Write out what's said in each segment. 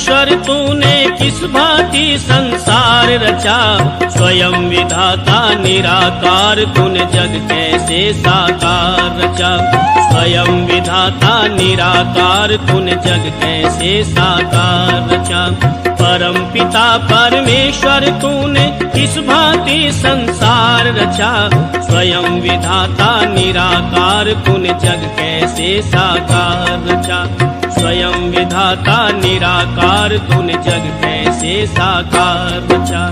परमेश्वर तूने किस भांति संसार रचा, स्वयं विधाता निराकार तूने जग कैसे साकार रचा। स्वयं विधाता निराकार तूने जग कैसे साकार रचा। परम पिता परमेश्वर तूने किस भांति संसार रचा, स्वयं विधाता निराकार तूने जग कैसे साकार रचा। स्वयं विधाता निराकार तूने जग कैसे साकार रचा।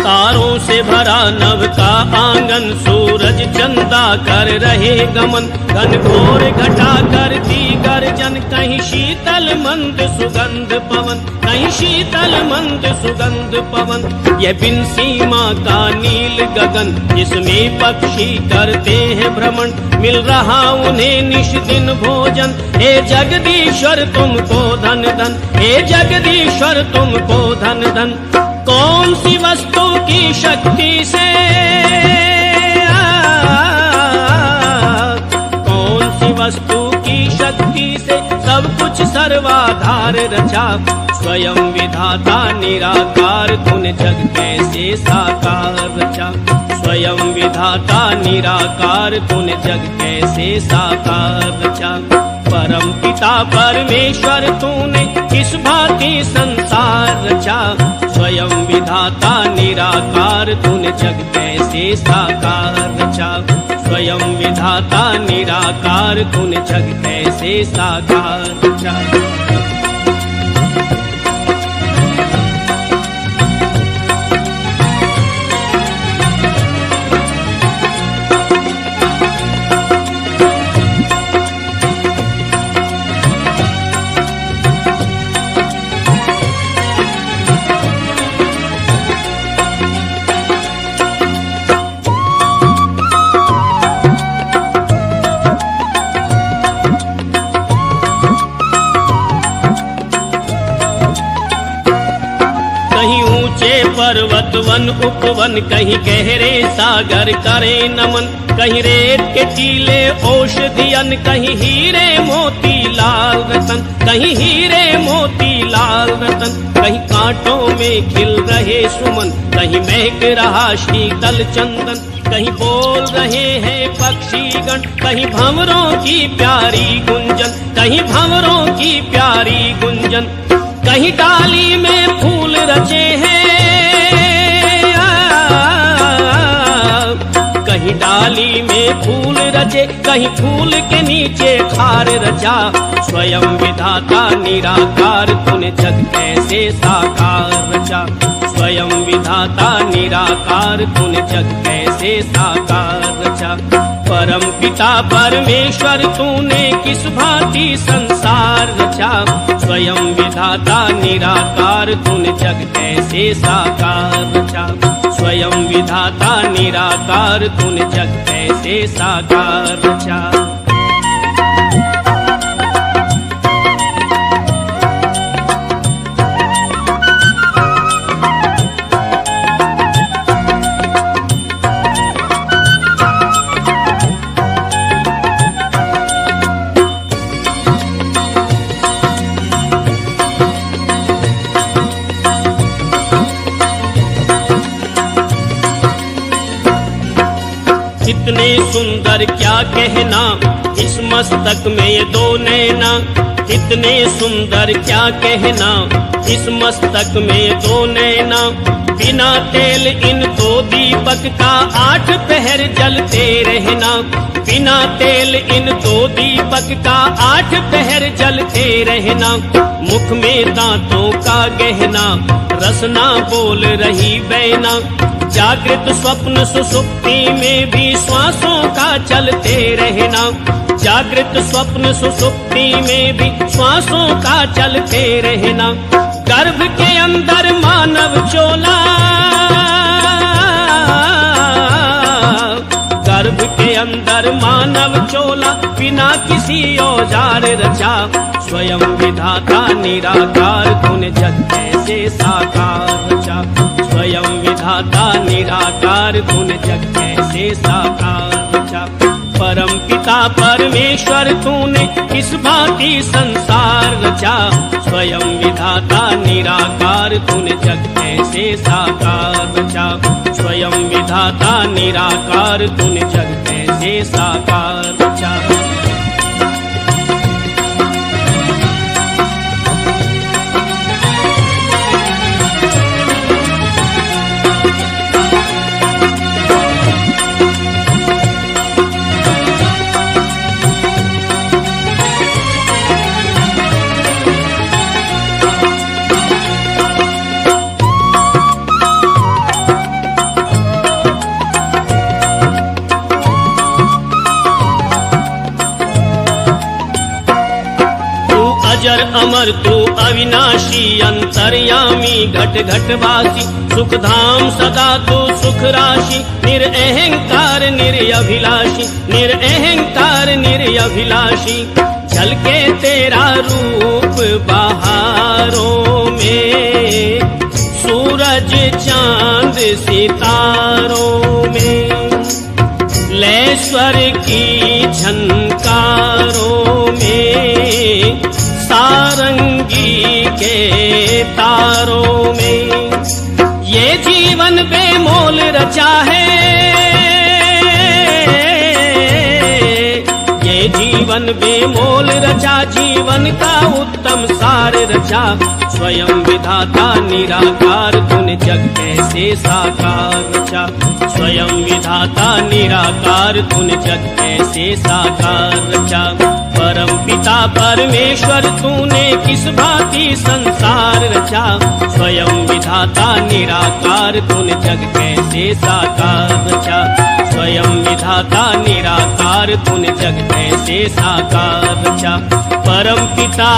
तारों से भरा नभ का आंगन, सूरज चंदा कर रहे गमन। घन घोर घटा करती गर्जन, कहीं शीतल मंद सुगंध पवन, कहीं शीतल मंद सुगंध पवन। ये बिन सीमा का नील गगन, जिसमें पक्षी करते हैं भ्रमण, मिल रहा उन्हें निश दिन भोजन। हे जगदीश्वर तुमको धन धन, हे जगदीश्वर तुमको धन धन। कौन सी वस्तु की शक्ति से, कौन सी वस्तु की शक्ति से सब कुछ सर्वाधार रचा। स्वयं विधाता निराकार तूने जग कैसे साकार रचा। स्वयं विधाता निराकार तूने जग कैसे साकार रचा। परम पिता परमेश्वर तूने किस भांति संसार रचा, स्वयं विधाता निराकार तूने जग कैसे साकार रचा। स्वयं विधाता निराकार तूने जग कैसे साकार रचा। पर्वत वन उपवन, कहीं गहरे सागर करे नमन। कहीं रेत के टीले औषधियन, कहीं हीरे मोती लाल रतन, कहीं हीरे मोती लाल रतन। कहीं कांटों में खिल रहे सुमन, कहीं महक रहा शीतल चंदन। कहीं बोल रहे हैं पक्षीगण, कहीं भंवरों की प्यारी गुंजन, कहीं भंवरों की प्यारी गुंजन। कहीं डाली में फूल रचे हैं, कहीं डाली में फूल रचे, कहीं फूल के नीचे खार रचा। स्वयं विधाता निराकार तूने जग कैसे साकार रचा। स्वयं विधाता निराकार तूने जग कैसे साकार रचा। परम पिता परमेश्वर तूने किस भांति संसार रचा। स्वयं विधाता निराकार तूने जग कैसे साकार रचा। स्वयं विधाता निराकार तूने जग कैसे साकार रचा। कितने सुंदर क्या कहना, इस मस्तक में ये दो नैना। कितने सुंदर क्या कहना, इस मस्तक में दो नैना। बिना तेल इन दो दीपक का 8 पहर जलते रहना। बिना तेल इन दो दीपक का 8 पहर जलते रहना। मुख में दांतों का गहना, रसना बोल रही बैना। जागृत स्वप्न सुसुप्ति में भी श्वासों का चलते रहना। जागृत स्वप्न सुसुप्ति में भी श्वासों का चलते रहना। गर्भ के अंदर मानव चोला, गर्भ के अंदर मानव चोला, बिना किसी औजार रचा। स्वयं विधाता निराकार तूने जग कैसे साकार रचा। स्वयं विधाता निराकार तूने जग कैसे साकार रचा। परम पिता परमेश्वर तूने किस भांति संसार रचा। स्वयं विधाता निराकार तूने जग कैसे साकार रचा। स्वयं विधाता निराकार तूने जग कैसे साकार रचा। अजर अमर तू अविनाशी, अंतर्यामी घट घट वासी। सुख धाम सदा तू सुख राशि, निरअहंकार निरअभिलाषी, निरअहंकार निरअभिलाषी। झलके तेरा रूप बहारों में, सूरज चांद सितारों में। लय स्वर की झनकारों में, सारंगी के तारों में। ये जीवन बेमोल रचा है, ये जीवन बेमोल रचा। जीवन का उत्तम सार रचा। स्वयं विधाता निराकार तूने जग कैसे साकार रचा। स्वयं विधाता निराकार तूने जग कैसे साकार रचा। परम पिता परमेश्वर तूने किस भांति संसार रचा। स्वयं विधाता निराकार तूने जग कैसे साकार रचा। स्वयं विधाता निराकार तूने जग कैसे साकार रचा। परम पिता